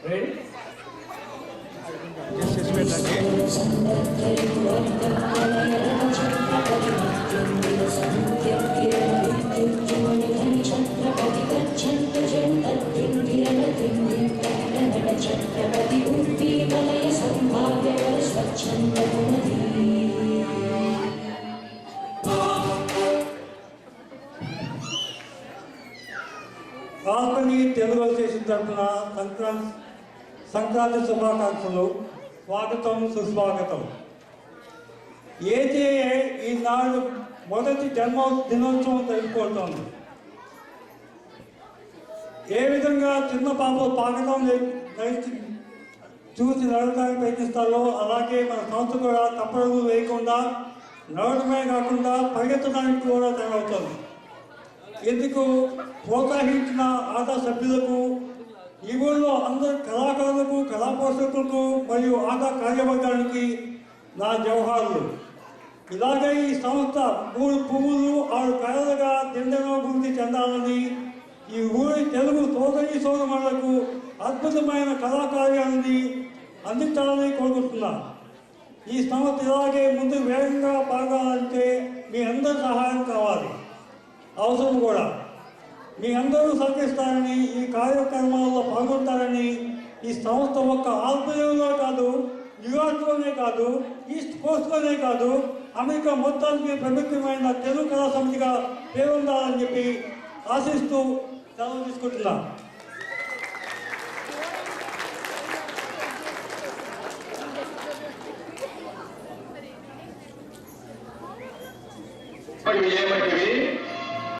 Ready adjust చేసి పెట్టండి. కాల్పని Telugu station తరఫున సంక్రాంతి శుభాకాంక్షలు. స్వాగతం, సుస్వాగతం. ఏజేఏ ఈనాడు మొదటి దినోత్సవం జరుపుకుంటోంది. ఏ విధంగా చిన్న పాపలు పాకడం చూసి నడవడానికి ప్రయత్నిస్తారో అలాగే మన సంస్థ కూడా తప్పడుగులు వేయకుండా నడవడమే కాకుండా పరిగెత్తడానికి కూడా తయారవుతుంది. ఇందుకు ప్రోత్సహించిన ఆటా సభ్యులకు, ఈ ఊళ్ళో అందరు కళాకారులకు, కళాపోషకులకు మరియు ఆటా కార్యవర్గానికి నా జవహార్లు. ఇలాగే ఈ సంస్థ 3 పువ్వులు 6 కళలుగా దిండనోభివృద్ధి చెందాలని, ఈ ఊరి తెలుగు సోదరి సోదరులకు అద్భుతమైన కళాకార్యాన్ని అందించాలని కోరుకుంటున్నా. ఈ సంస్థ ఇలాగే ముందు వేగంగా పాల్గొనాలంటే మీ అందరి సహాయం కావాలి, అవసరం కూడా. మీ అందరూ సహకరిస్తారని, ఈ కార్యక్రమాల్లో పాల్గొంటారని, ఈ సంస్థ ఒక్క ఆల్బియాలో కాదు, న్యూయార్క్లోనే కాదు, ఈస్ట్ కోస్ట్లోనే కాదు, అమెరికా మొత్తానికి ప్రముఖమైన తెలుగు కళా సమితిగా పేరొందాలని చెప్పి ఆశిస్తూ సెలవు తీసుకుంటున్నా.